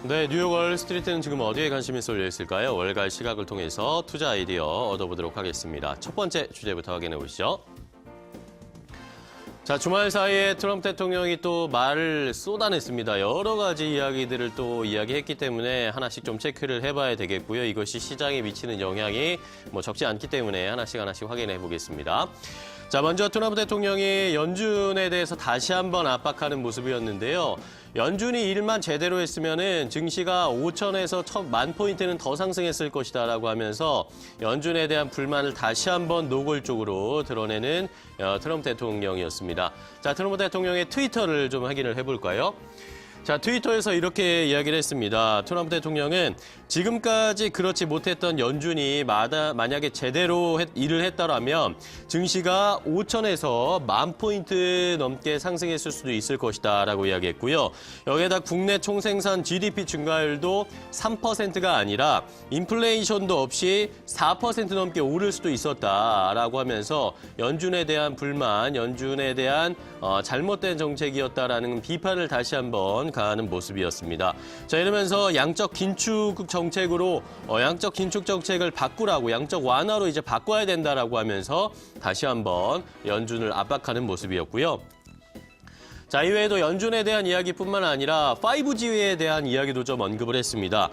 네, 뉴욕 월스트리트는 지금 어디에 관심이 쏠려 있을까요? 월갈 시각을 통해서 투자 아이디어 얻어보도록 하겠습니다. 첫 번째 주제부터 확인해 보시죠. 자, 주말 사이에 트럼프 대통령이 또 말을 쏟아냈습니다. 여러 가지 이야기들을 또 이야기했기 때문에 하나씩 좀 체크를 해봐야 되겠고요. 이것이 시장에 미치는 영향이 적지 않기 때문에 하나씩 확인해 보겠습니다. 자, 먼저 트럼프 대통령이 연준에 대해서 다시 한번 압박하는 모습이었는데요. 연준이 일만 제대로 했으면은 증시가 5천에서 10,000포인트는 더 상승했을 것이다라고 하면서 연준에 대한 불만을 다시 한번 노골적으로 드러내는 트럼프 대통령이었습니다. 자, 트럼프 대통령의 트위터를 좀 확인을 해볼까요? 자, 트위터에서 이렇게 이야기를 했습니다. 트럼프 대통령은 지금까지 그렇지 못했던 연준이 만약에 제대로 일을 했다라면 증시가 5천에서 10,000포인트 넘게 상승했을 수도 있을 것이다라고 이야기했고요. 여기에다 국내 총생산 GDP 증가율도 3%가 아니라 인플레이션도 없이 4% 넘게 오를 수도 있었다라고 하면서 연준에 대한 불만, 연준에 대한 잘못된 정책이었다라는 비판을 다시 한번 가하는 모습이었습니다. 자, 이러면서 양적 긴축 정책으로 양적 긴축 정책을 바꾸라고, 양적 완화로 이제 바꿔야 된다라고 하면서 다시 한번 연준을 압박하는 모습이었고요. 자, 이외에도 연준에 대한 이야기뿐만 아니라 5G에 대한 이야기도 좀 언급을 했습니다.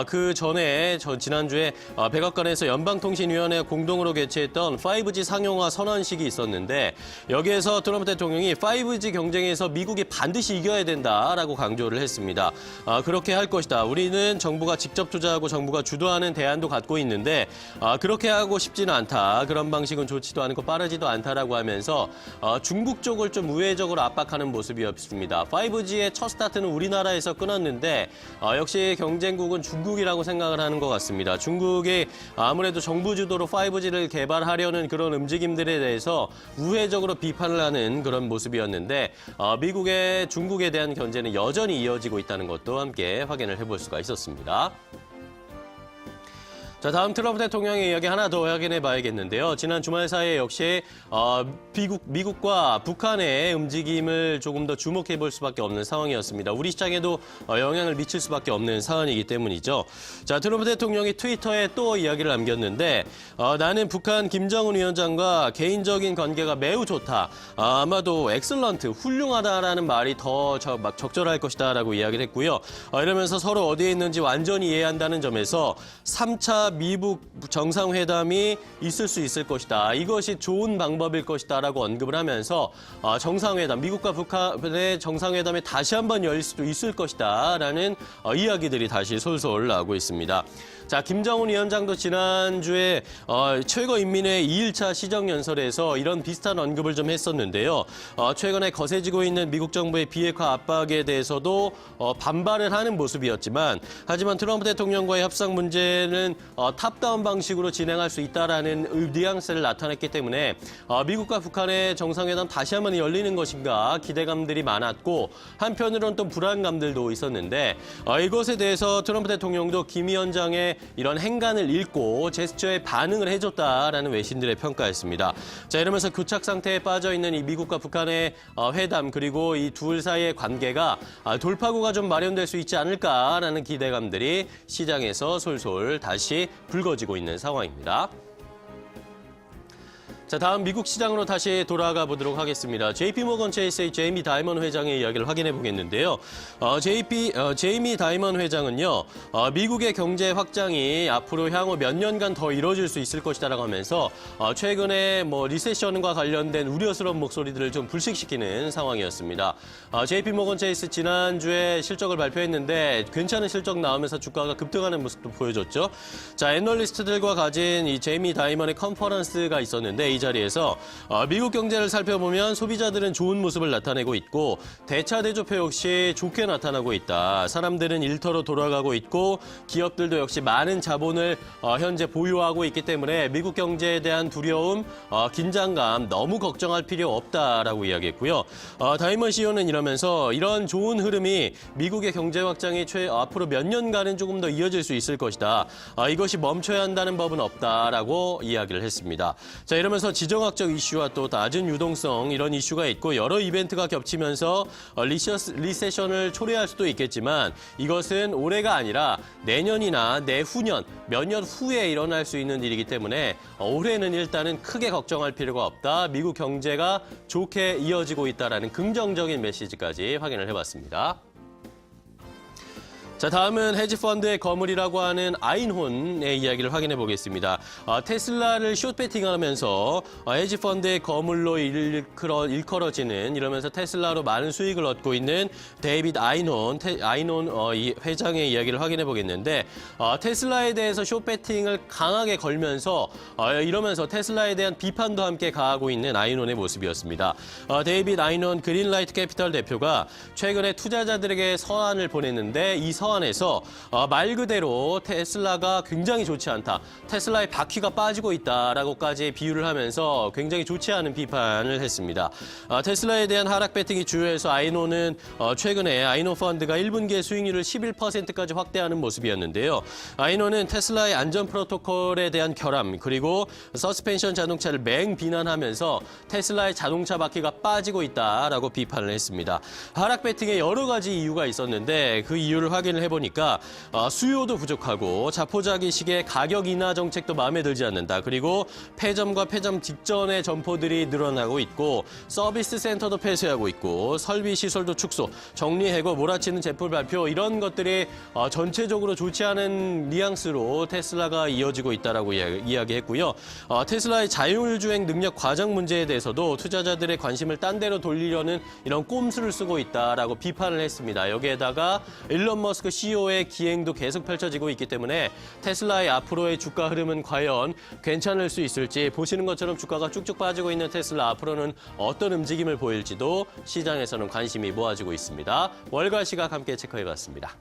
그 전에 지난주에 백악관에서 연방통신위원회 공동으로 개최했던 5G 상용화 선언식이 있었는데 여기에서 트럼프 대통령이 5G 경쟁에서 미국이 반드시 이겨야 된다라고 강조를 했습니다. 그렇게 할 것이다. 우리는 정부가 직접 투자하고 정부가 주도하는 대안도 갖고 있는데 그렇게 하고 싶지는 않다. 그런 방식은 좋지도 않고 빠르지도 않다라고 하면서 중국 쪽을 좀 우회적으로 압박하는 모습이었습니다. 5G의 첫 스타트는 우리나라에서 끊었는데 역시 경쟁국은 중국이라고 생각을 하는 것 같습니다. 중국이 아무래도 정부 주도로 5G를 개발하려는 그런 움직임들에 대해서 우회적으로 비판을 하는 그런 모습이었는데 미국의 중국에 대한 견제는 여전히 이어지고 있다는 것도 함께 확인을 해볼 수가 있었습니다. 자, 다음 트럼프 대통령의 이야기 하나 더 확인해 봐야겠는데요. 지난 주말 사이에 역시 미국과 북한의 움직임을 조금 더 주목해 볼 수밖에 없는 상황이었습니다. 우리 시장에도 영향을 미칠 수밖에 없는 상황이기 때문이죠. 자, 트럼프 대통령이 트위터에 또 이야기를 남겼는데 나는 북한 김정은 위원장과 개인적인 관계가 매우 좋다. 아마도 엑셀런트, 훌륭하다라는 말이 더 적절할 것이다라고 이야기를 했고요. 이러면서 서로 어디에 있는지 완전히 이해한다는 점에서 3차 미북 정상회담이 있을 수 있을 것이다. 이것이 좋은 방법일 것이다라고 언급을 하면서 정상회담, 미국과 북한의 정상회담이 다시 한번 열릴 수도 있을 것이다라는 이야기들이 다시 솔솔 나오고 있습니다. 자, 김정은 위원장도 지난주에 최고인민회 2일차 시정연설에서 이런 비슷한 언급을 좀 했었는데요. 최근에 거세지고 있는 미국 정부의 비핵화 압박에 대해서도 반발을 하는 모습이었지만 하지만 트럼프 대통령과의 협상 문제는 탑다운 방식으로 진행할 수 있다라는 뉘앙스를 나타냈기 때문에 미국과 북한의 정상회담 다시 한번 열리는 것인가 기대감들이 많았고 한편으로는 또 불안감들도 있었는데 이것에 대해서 트럼프 대통령도 김 위원장의 이런 행간을 읽고 제스처에 반응을 해줬다라는 외신들의 평가였습니다. 자, 이러면서 교착 상태에 빠져 있는 이 미국과 북한의 회담 그리고 이 둘 사이의 관계가 돌파구가 좀 마련될 수 있지 않을까라는 기대감들이 시장에서 솔솔 다시 불거지고 있는 상황입니다. 자, 다음 미국 시장으로 다시 돌아가 보도록 하겠습니다. JP모건 체이스의 제이미 다이먼 회장의 이야기를 확인해 보겠는데요. 제이미 다이먼 회장은요, 미국의 경제 확장이 앞으로 향후 몇 년간 더 이루어질 수 있을 것이다라고 하면서 최근에 리세션과 관련된 우려스러운 목소리들을 좀 불식시키는 상황이었습니다. JP모건 체이스 지난주에 실적을 발표했는데 괜찮은 실적 나오면서 주가가 급등하는 모습도 보여줬죠. 자, 애널리스트들과 가진 이 제이미 다이먼의 컨퍼런스가 있었는데 이 자리에서 미국 경제를 살펴보면 소비자들은 좋은 모습을 나타내고 있고 대차 대조표 역시 좋게 나타나고 있다. 사람들은 일터로 돌아가고 있고 기업들도 역시 많은 자본을 현재 보유하고 있기 때문에 미국 경제에 대한 두려움, 긴장감 너무 걱정할 필요 없다라고 이야기했고요. 다이먼 CEO는 이러면서 이런 좋은 흐름이 미국의 경제 확장이 앞으로 몇 년간은 조금 더 이어질 수 있을 것이다. 이것이 멈춰야 한다는 법은 없다라고 이야기를 했습니다. 자, 이러면서 이러면서 지정학적 이슈와 또 낮은 유동성 이런 이슈가 있고 여러 이벤트가 겹치면서 리세션을 초래할 수도 있겠지만 이것은 올해가 아니라 내년이나 내후년, 몇 년 후에 일어날 수 있는 일이기 때문에 올해는 일단은 크게 걱정할 필요가 없다. 미국 경제가 좋게 이어지고 있다라는 긍정적인 메시지까지 확인을 해봤습니다. 자, 다음은 헤지펀드의 거물이라고 하는 아인혼의 이야기를 확인해 보겠습니다. 테슬라를 숏배팅하면서 헤지펀드의 거물로 일컬어지는 이러면서 테슬라로 많은 수익을 얻고 있는 데이빗 아인혼 이 회장의 이야기를 확인해 보겠는데 테슬라에 대해서 숏배팅을 강하게 걸면서 이러면서 테슬라에 대한 비판도 함께 가하고 있는 아인혼의 모습이었습니다. 데이빗 아인혼 그린라이트 캐피털 대표가 최근에 투자자들에게 서한을 보냈는데 이 서한에서 말 그대로 테슬라가 굉장히 좋지 않다. 테슬라의 바퀴가 빠지고 있다라고까지 비유를 하면서 굉장히 좋지 않은 비판을 했습니다. 테슬라에 대한 하락 배팅이 주요해서 아인혼은 최근에 아인혼 펀드가 1분기의 수익률을 11%까지 확대하는 모습이었는데요. 아인혼은 테슬라의 안전 프로토콜에 대한 결함 그리고 서스펜션 자동차를 맹비난하면서 테슬라의 자동차 바퀴가 빠지고 있다라고 비판을 했습니다. 하락 배팅에 여러 가지 이유가 있었는데 그 이유를 확인을 해보니까 수요도 부족하고 자포자기식의 가격 인하 정책도 마음에 들지 않는다. 그리고 폐점과 폐점 직전의 점포들이 늘어나고 있고 서비스 센터도 폐쇄하고 있고 설비 시설도 축소, 정리해고 몰아치는 제품 발표 이런 것들이 전체적으로 좋지 않은 뉘앙스로 테슬라가 이어지고 있다라고 이야기했고요. 테슬라의 자율주행 능력 과정 문제에 대해서도 투자자들의 관심을 딴 데로 돌리려는 이런 꼼수를 쓰고 있다라고 비판을 했습니다. 여기에다가 일론 머스크 CEO의 기행도 계속 펼쳐지고 있기 때문에 테슬라의 앞으로의 주가 흐름은 과연 괜찮을 수 있을지 보시는 것처럼 주가가 쭉쭉 빠지고 있는 테슬라 앞으로는 어떤 움직임을 보일지도 시장에서는 관심이 모아지고 있습니다. 월가 시각 함께 체크해봤습니다.